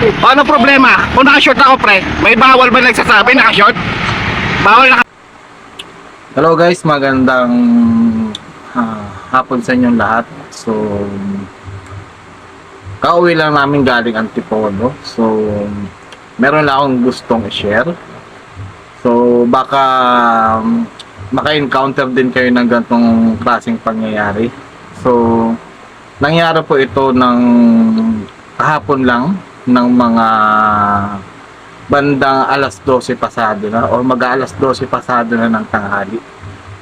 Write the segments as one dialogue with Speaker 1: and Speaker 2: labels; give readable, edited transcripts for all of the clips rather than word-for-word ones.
Speaker 1: Ano problema? Kung naka-short ako, pre, may bawal ba nagsasabi naka-short? Bawal naka...
Speaker 2: Hello guys, magandang hapon sa inyong lahat. So, kauwi lang namin galing Antipolo. So, meron lang akong gustong i-share. So, baka maka-encounter din kayo ng ganitong klaseng pangyayari. So, nangyari po ito ng kahapon lang ng mga bandang alas 12 pasado na o mag-alas 12 pasado na ng tanghali.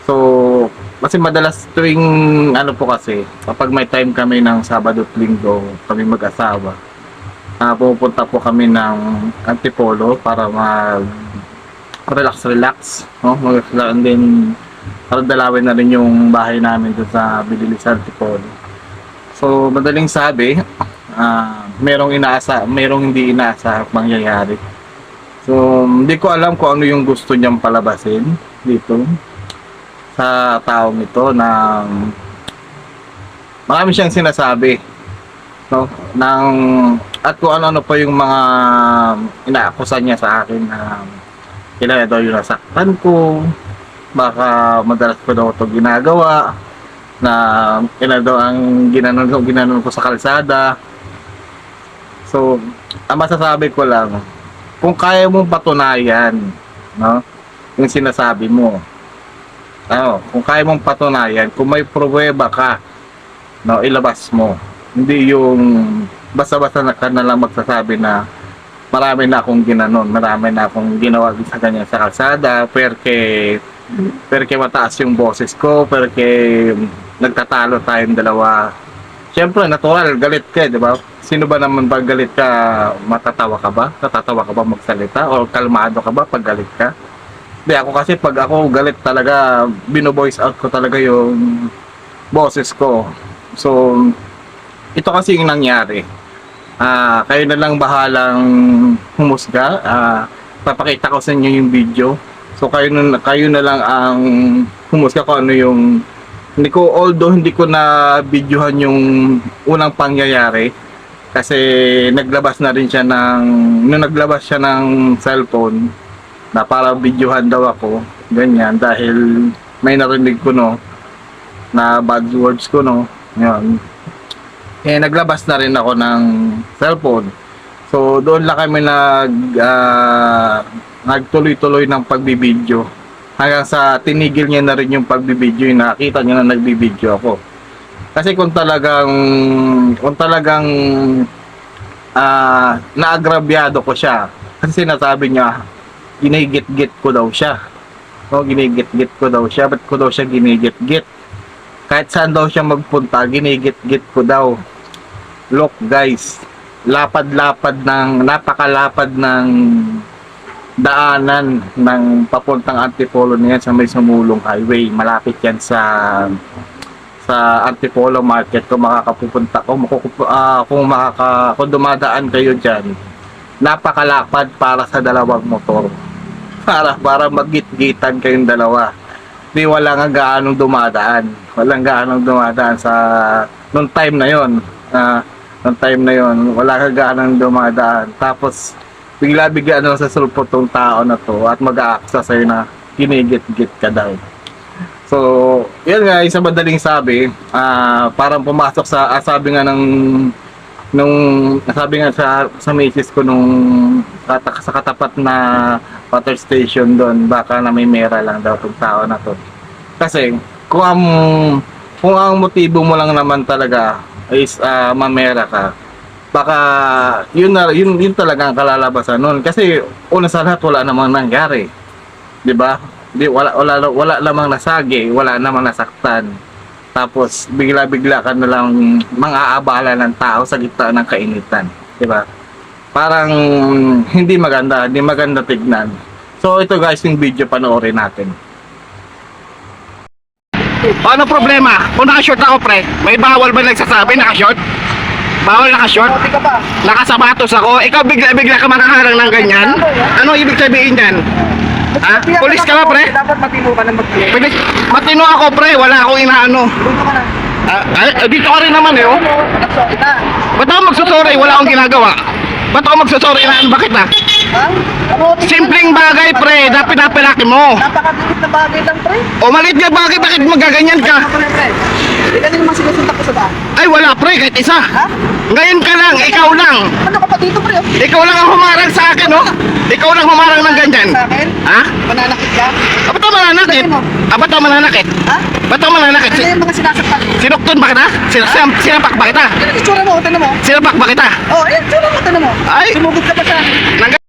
Speaker 2: So, kasi madalas tuwing ano po kasi, kapag may time kami ng Sabado at Linggo, kami mag-asawa, pupunta po kami ng Antipolo para relax, no? And then, para dalawin na rin yung bahay namin doon sa Bililis Antipolo. So, madaling sabi, merong hindi inaasa mangyayari. So, hindi ko alam kung ano yung gusto niyang palabasin dito sa taong ito na marami siyang sinasabi, no? At kung ano-ano pa yung mga inaakusa niya sa akin na kailan daw yung nasaktan ko, baka madalas ko daw ito ginagawa, na kailan daw ang ginanon ko sa kalsada. So, ang masasabi ko lang, kung kaya mong patunayan, no, yung sinasabi mo, kung kaya mong patunayan, kung may pruweba ka, no, ilabas mo. Hindi yung basta-basta na lang magsasabi na marami na akong ginanon, marami na akong ginawa sa kanya sa kalsada, perke mataas yung boses ko, perke nagtatalo tayong dalawa. Siyempre, natural, galit ka, di ba? Sino ba naman pag galit ka, matatawa ka ba? Natatawa ka ba magsalita? O kalmado ka ba pag galit ka? Di, ako kasi pag ako galit talaga, bino-voice out ko talaga yung boses ko. So, ito kasi yung nangyari. Kayo na lang bahalang humusga. Papakita ko sa inyo yung video. So, kayo na lang ang humusga kung ano yung... Although hindi ko na videohan yung unang pangyayari, kasi naglabas na rin siya nung naglabas siya ng cellphone na para videohan daw ako, ganyan, dahil may narinig ko, no, na bad words ko, no, yun. Naglabas na rin ako ng cellphone. So doon lang kami nagtuloy-tuloy ng pagbibideo, hanggang sa tinigil niya na rin yung pagbibideo, yung nakita niya na nagbibideo ako. Kasi kung talagang naagrabyado ko siya, kasi sinasabi niya ginigit-git ko daw siya. No, ginigit-git ko daw siya. Ba't ko daw siya ginigit-git? Kahit saan daw siya magpunta, ginigit-git ko daw. Look guys, napakalapad ng daanan ng papuntang Antipolo niyan sa may Sumulong Highway. Malapit yan sa Antipolo Market. Kung makakapupunta kung dumadaan kayo diyan, napakalapad para sa dalawang motor. Para maggit-gitan kayong dalawa. Di walang gaanong dumadaan. Walang gaanong dumadaan sa nung time na 'yon. Wala kang gaanong dumadaan. Tapos bigla-bigla sa sulpot tong tao na to at mag-aaksa sa'yo na ginigit-git ka daw. So, yun nga, isang madaling sabi, parang pumasok sa, sabi nga sa misis ko nung sa katapat na water station doon, baka na may mera lang daw tong tao na to. Kasi, kung ang motibo mo lang naman talaga is mamera ka, baka yun talaga ang kalalabasan nun. Kasi una sa lahat, wala namang nangyari, di ba? Wala namang nasagi, wala namang nasaktan. Tapos bigla-bigla ka na lang mang-aabala ng tao sa gitna ng kainitan, di ba? Parang hindi maganda tignan. So ito guys, yung video, panoorin natin.
Speaker 1: Ano problema? Kung naka-short ako, pre, may bawal ba nagsasabi naka-short? Bawal naka-short? Nakasapatos ako. Ikaw bigla-bigla ka makaharang ng ganyan? Ano ibig sabihin yan? Ha? Pulis ka ba, pre?
Speaker 3: Dapat matino ka na mag-play.
Speaker 1: Matino ako, pre. Wala akong inaano.
Speaker 3: Dito ka na.
Speaker 1: Dito ka rin naman, eh, oh.
Speaker 3: Nagsorry na.
Speaker 1: Ba't ako magsusorry? Wala akong ginagawa. Ba't ako magsasorry na bakit na?
Speaker 3: Ha? Kamote ka
Speaker 1: Simpleng bagay, pre, na pinapalaki mo.
Speaker 3: lang. Napakadikit na bagay lang, pre.
Speaker 1: O maliit nga bagay, bakit magaganyan ka?
Speaker 3: Ano pre, pre? Hindi ka din naman sinusuntak ko sa daan.
Speaker 1: Ay, wala, pre, kahit isa.
Speaker 3: Ha?
Speaker 1: Ngayon ka lang, ikaw lang.
Speaker 3: Ano ka pa dito, pre?
Speaker 1: Ikaw lang ang humarang sa akin, no? Ikaw lang humarang ng ganyan.
Speaker 3: Sa akin?
Speaker 1: Ha?
Speaker 3: Mananakit ka?
Speaker 1: Ba't ako mananakit? Ba't ako mananakit?
Speaker 3: Ha?
Speaker 1: Ba't ako mananakit?
Speaker 3: Ano yung mga sinasaktan mo?
Speaker 1: Sinukton ba kita? Sinapak ba kita?
Speaker 3: Ano yung itsura mo? Tignan mo.
Speaker 1: Sinapak ba kita?
Speaker 3: Oh, ayan, itsura mo. Tignan mo.
Speaker 1: Ay!
Speaker 3: Sumugod ka pa sa akin.
Speaker 1: Nang